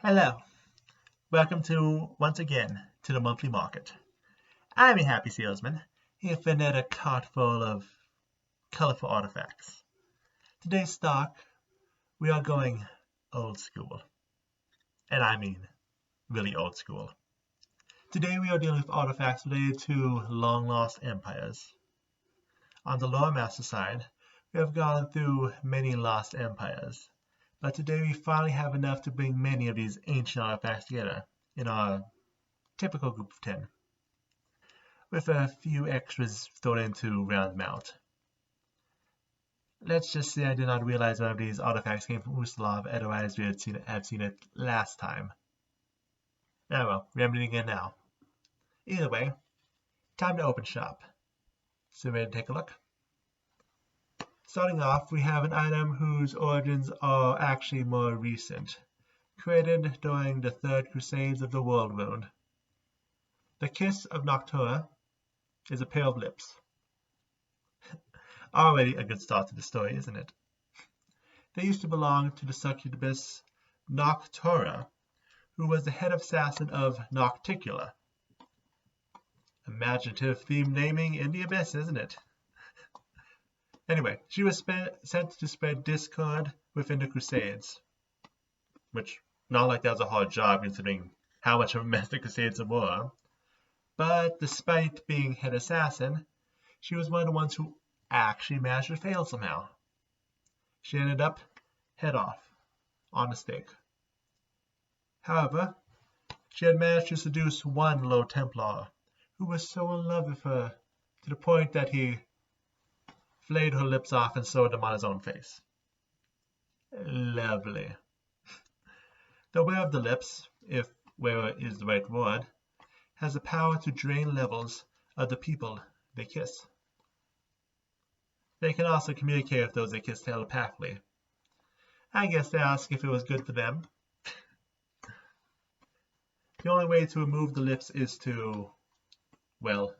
Hello, welcome once again to the monthly market. I'm your happy salesman, here for another cart full of colorful artifacts. Today's stock, we are going old school. And I mean really old school. Today we are dealing with artifacts related to long-lost empires. On the Loremaster side, we have gone through many lost empires. But today we finally have enough to bring many of these ancient artifacts together in our typical group of 10, with a few extras thrown in to round them out. Let's just say I did not realize one of these artifacts came from Ustalav, otherwise we had seen it last time. Oh well, remembering again now. Either way, time to open shop. So ready to take a look? Starting off, we have an item whose origins are actually more recent, created during the Third Crusades of the World Wound. The Kiss of Noctua is a pair of lips. Already a good start to the story, isn't it? They used to belong to the succubus Noctura, who was the head assassin of Noctura. Imaginative theme naming in the abyss, isn't it? Anyway, she was sent to spread discord within the Crusades, which, not like that was a hard job considering how much of a mess the Crusades were. But despite being head assassin, she was one of the ones who actually managed to fail somehow. She ended up head off, on a stake. However, she had managed to seduce one Low Templar, who was so in love with her to the point that he flayed her lips off and sewed them on his own face. Lovely. The wearer of the lips, if wearer is the right word, has the power to drain levels of the people they kiss. They can also communicate with those they kiss telepathically. I guess they ask if it was good for them. The only way to remove the lips is to, well,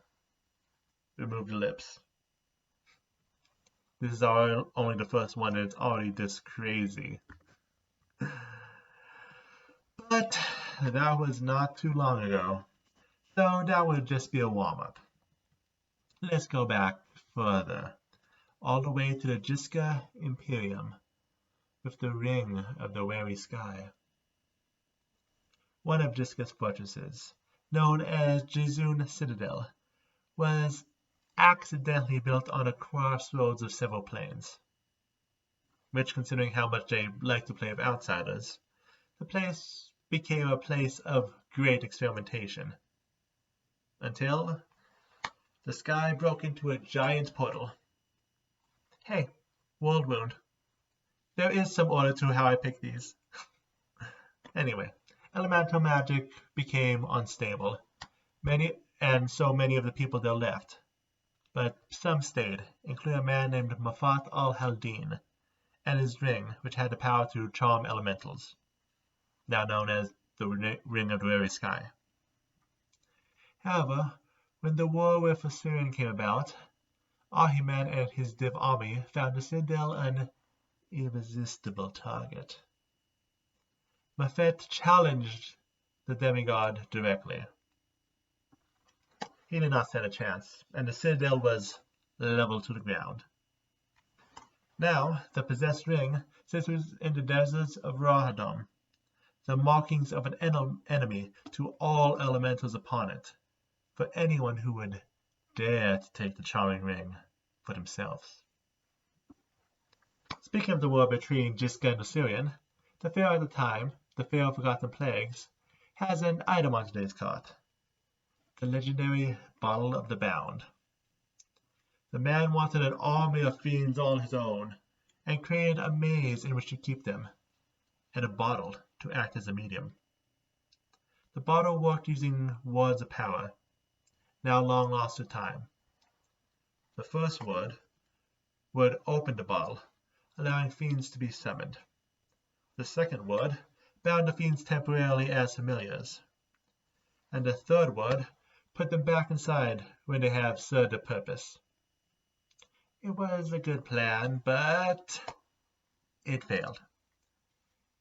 remove the lips. This is only the first one, and it's already this crazy. But that was not too long ago, so that would just be a warm-up. Let's go back further, all the way to the Jiska Imperium, with the Ring of the Wary Sky. One of Jiska's fortresses, known as Jizun Citadel, was accidentally built on a crossroads of several planes, which, considering how much they like to play with outsiders, the place became a place of great experimentation, until the sky broke into a giant portal. Hey, World Wound. There is some order to how I pick these. Anyway, elemental magic became unstable, so many of the people there left. But some stayed, including a man named Mafat al-Haldin, and his ring, which had the power to charm elementals, now known as the Ring of the Wary Sky. However, when the war with Assyrian came about, Ahriman and his Div army found the Citadel an irresistible target. Mafet challenged the demigod directly. He did not stand a chance, and the Citadel was leveled to the ground. Now, the possessed ring sits in the deserts of Rahadam, the markings of an enemy to all elementals upon it, for anyone who would dare to take the charming ring for themselves. Speaking of the war between Jiska and Assyrian, the pharaoh at the time, the Pharaoh of Forgotten Plagues, has an item on today's cart. The legendary Bottle of the Bound. The man wanted an army of fiends all his own, and created a maze in which to keep them, and a bottle to act as a medium. The bottle worked using words of power, now long lost to time. The first word would open the bottle, allowing fiends to be summoned. The second word bound the fiends temporarily as familiars. And the third word put them back inside when they have served a purpose. It was a good plan, but it failed.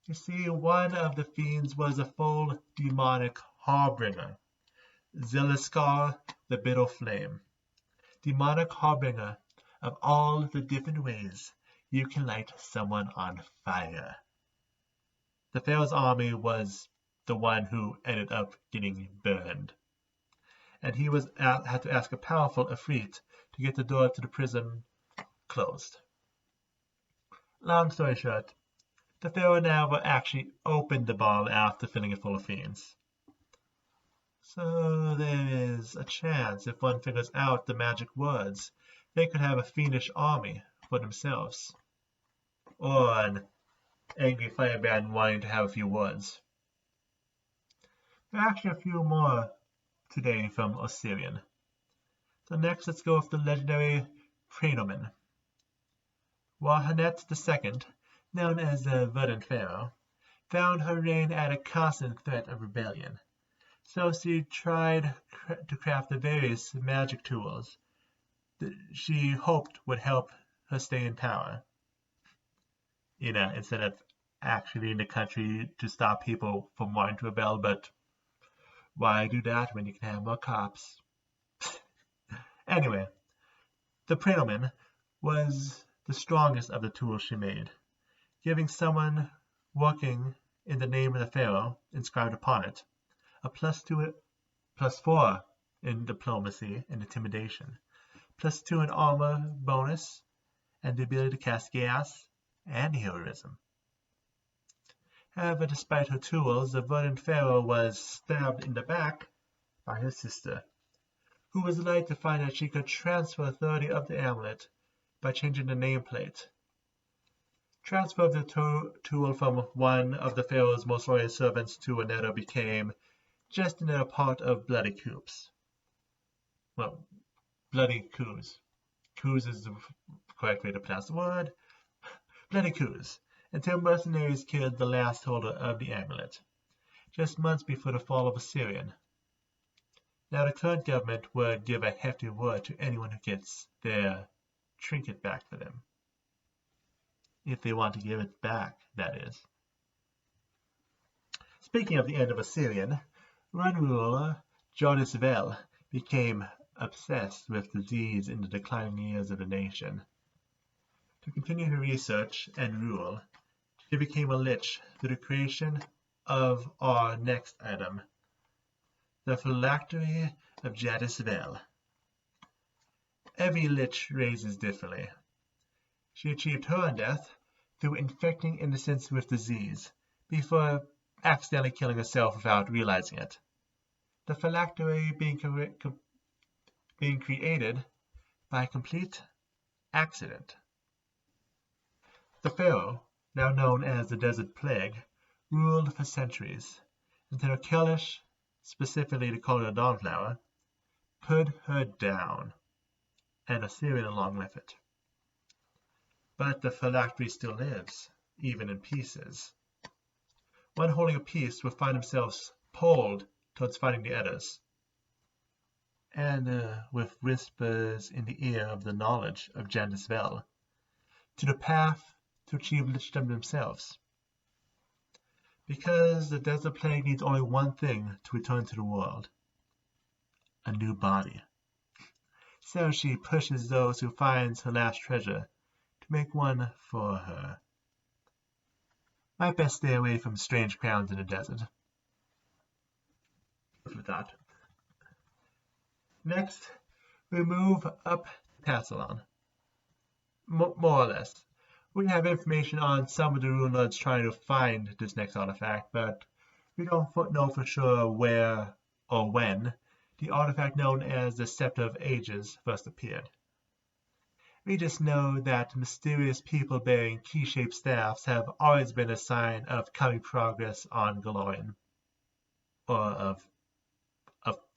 You see, one of the fiends was a full demonic harbinger, Ziliskar, the Bitter Flame. Demonic harbinger of all the different ways you can light someone on fire. The Pharaoh's army was the one who ended up getting burned, and he had to ask a powerful Ifrit to get the door to the prison closed. Long story short, the Pharaoh never actually opened the ball after filling it full of fiends. So there is a chance if one figures out the magic words, they could have a fiendish army for themselves. Or an angry firebrand wanting to have a few words. There are actually a few more today from Osirian. So next let's go with the legendary Praenomen. Wahanet II, known as the Violent Pharaoh, found her reign at a constant threat of rebellion. So she tried to craft the various magic tools that she hoped would help her stay in power. Instead of actually in the country to stop people from wanting to rebel, but why do that when you can have more cops? Anyway, the Praenomen was the strongest of the tools she made, giving someone working in the name of the Pharaoh inscribed upon it a +4 in diplomacy and intimidation, +2 in armor bonus, and the ability to cast gas and heroism. However, despite her tools, the Violent Pharaoh was stabbed in the back by her sister, who was delighted to find that she could transfer authority of the amulet by changing the nameplate. Transfer of the tool from one of the Pharaoh's most loyal servants to another became just another part of bloody coups. Well, bloody coups. Coups is the correct way to pronounce the word. Bloody coups, until mercenaries killed the last holder of the amulet, just months before the fall of Osirian. Now the current government would give a hefty reward to anyone who gets their trinket back for them. If they want to give it back, that is. Speaking of the end of Osirian, Run ruler Jadis-Vel became obsessed with disease in the declining years of the nation. To continue her research and rule, she became a lich through the creation of our next item, the Phylactery of Jadis-Vel. Every lich raises differently. She achieved her death through infecting innocents with disease, before accidentally killing herself without realizing it. The phylactery being created by complete accident. The Pharaoh, now known as the Desert Plague, ruled for centuries, until Kelish, specifically the color of the Dawnflower, put her down, and Osirian along with it. But the phylactery still lives, even in pieces. One holding a piece will find themselves pulled towards fighting the others, and with whispers in the ear of the knowledge of Jadis-Vel, to the path to achieve lichdom themselves. Because the Desert Plague needs only one thing to return to the world: a new body. So she pushes those who find her last treasure to make one for her. Might best stay away from strange crowns in the desert. For that. Next, we move up to Tassalon. More or less. We have information on some of the rune lords trying to find this next artifact, but we don't know for sure where or when the artifact known as the Scepter of Ages first appeared. We just know that mysterious people bearing key-shaped staffs have always been a sign of coming progress on Galorian, or of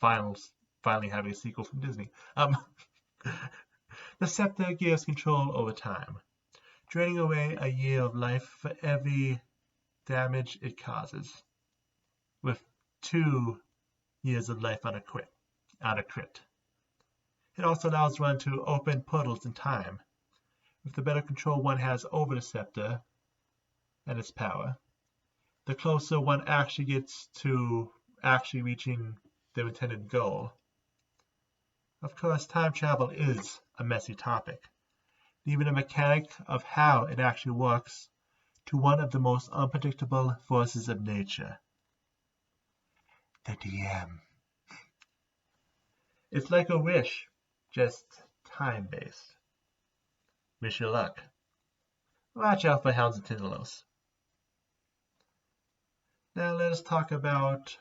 finally having a sequel from Disney. The scepter gives control over time, draining away a year of life for every damage it causes, with 2 years of life on a crit. It also allows one to open portals in time. With the better control one has over the scepter and its power, the closer one actually gets to actually reaching their intended goal. Of course, time travel is a messy topic, leaving the mechanic of how it actually works to one of the most unpredictable forces of nature, the DM. It's like a wish, just time-based. Wish you luck. Watch out for Hounds and Tindalos. Now let us talk about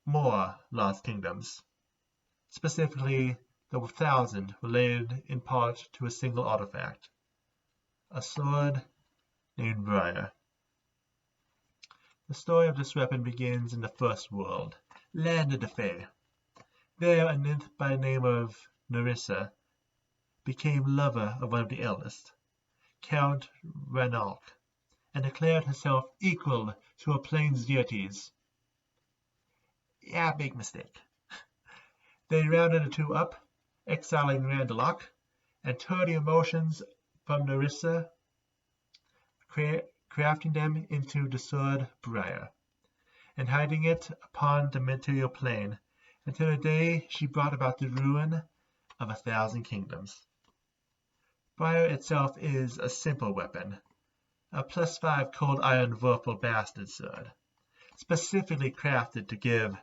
more Lost Kingdoms, specifically the 1,000 related in part to a single artifact, a sword named Briar. The story of this weapon begins in the First World, Land of the Fae. There, a nymph by the name of Nerissa became lover of one of the eldest, Count Ranalk, and declared herself equal to her plains deities. Yeah, big mistake. They rounded the two up, exiling Randalok, and turned the emotions from Nerissa, crafting them into the sword Briar, and hiding it upon the material plane until the day she brought about the ruin of 1,000 kingdoms. Briar itself is a simple weapon, a +5 cold iron Vorpal bastard sword, specifically crafted to give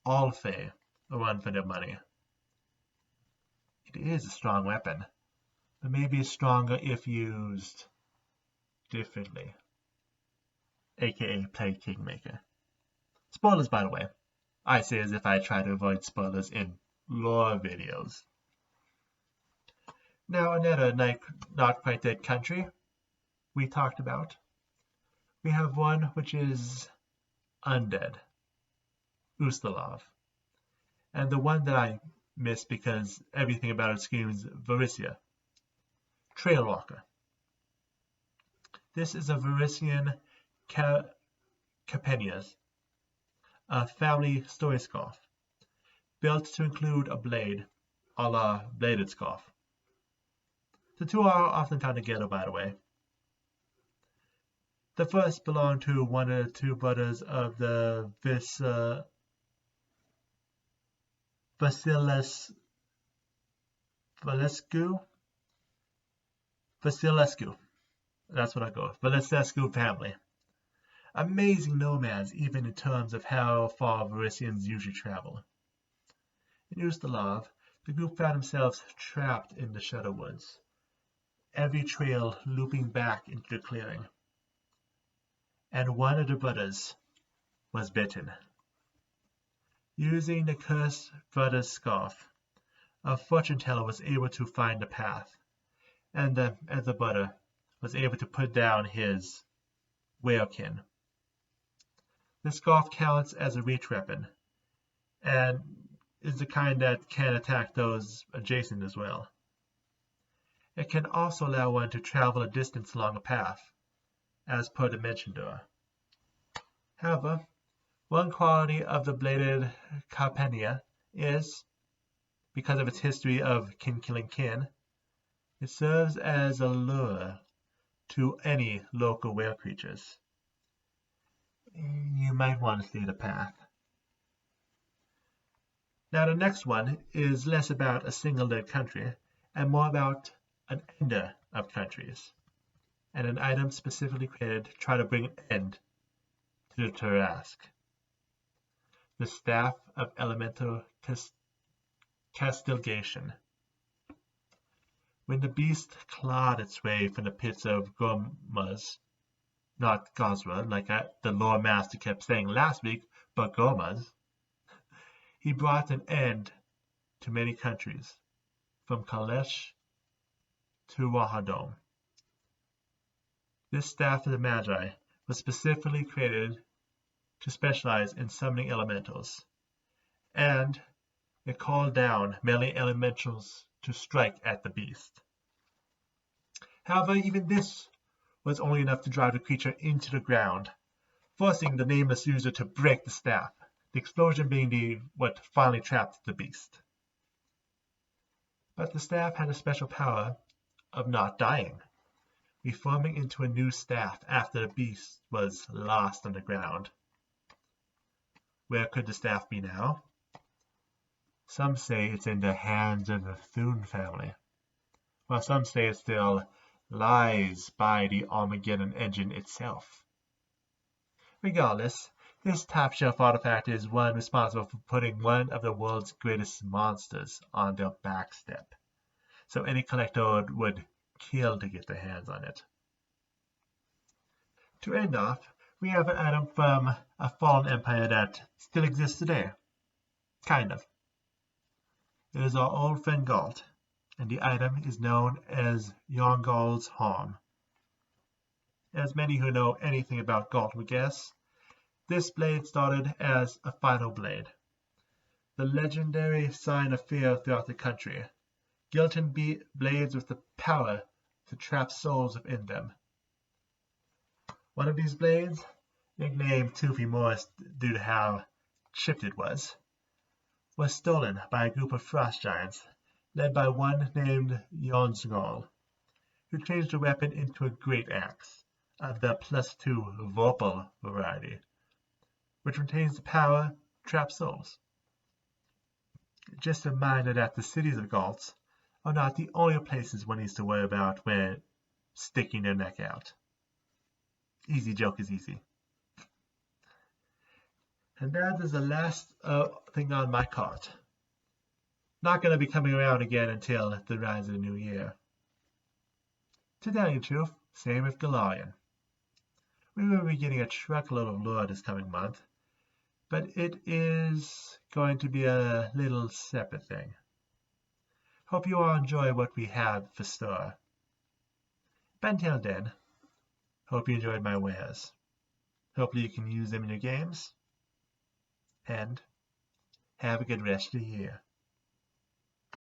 all Fae a run for their money. It is a strong weapon, but maybe stronger if used differently, aka play Kingmaker. Spoilers, by the way. I say as if I try to avoid spoilers in lore videos. Now another not quite dead country we talked about. We have one which is undead, Ustalov, and the one that I missed because everything about it screams Varisia, Trailwalker. This is a Varisian Capenias, a family story scarf, built to include a blade, a la bladed scarf. The two are often found together, by the way. The first belonged to one of the two brothers of the Vasilescu, that's what I go with, Vasilescu family. Amazing nomads, even in terms of how far Varisians usually travel. In Ustalov, the group found themselves trapped in the Shadow Woods, every trail looping back into the clearing. And one of the brothers was bitten. Using the cursed brother's scarf, a fortune teller was able to find the path, and the brother was able to put down his werekin. The scarf counts as a reach weapon, and is the kind that can attack those adjacent as well. It can also allow one to travel a distance along a path, as per the mention door. However, one quality of the bladed Carpenia is, because of its history of kin killing kin, it serves as a lure to any local were creatures. You might want to stay the path. Now the next one is less about a single dead country and more about an ender of countries, and an item specifically created to try to bring an end to the Tarrasque. The Staff of Elemental Castigation. When the beast clawed its way from the pits of Gormaz, not Gosra, like the Loremaster kept saying last week, but Gormaz, he brought an end to many countries, from Kalesh to Wahadom. This Staff of the Magi was specifically created to specialize in summoning elementals, and it called down melee elementals to strike at the beast. However, even this was only enough to drive the creature into the ground, forcing the nameless user to break the staff, the explosion being what finally trapped the beast. But the staff had a special power of not dying, reforming into a new staff after the beast was lost on the ground. Where could the staff be now? Some say it's in the hands of the Thune family, while some say it still lies by the Armageddon engine itself. Regardless, this top-shelf artifact is one responsible for putting one of the world's greatest monsters on their back step, so any collector would kill to get their hands on it. To end off, we have an item from a fallen empire that still exists today. Kind of. It is our old friend Galt, and the item is known as Jorngarl's Harm. As many who know anything about Galt would guess, this blade started as a final blade, the legendary sign of fear throughout the country, gilded blades with the power to trap souls within them. One of these blades, nicknamed Toothy Morris due to how chipped it was stolen by a group of frost giants, led by one named Jorngarl, who changed the weapon into a great axe of the +2 Vorpal variety, which retains the power to trap souls. Just a reminder that the cities of Galt are not the only places one needs to worry about when sticking their neck out. Easy joke is easy. And that is the last thing on my cart. Not going to be coming around again until the rise of the new year. To tell you the truth, same with Galarian. We will be getting a truckload of lore this coming month, but it is going to be a little separate thing. Hope you all enjoy what we have for store. But until then, hope you enjoyed my wares. Hopefully you can use them in your games. And have a good rest of the year.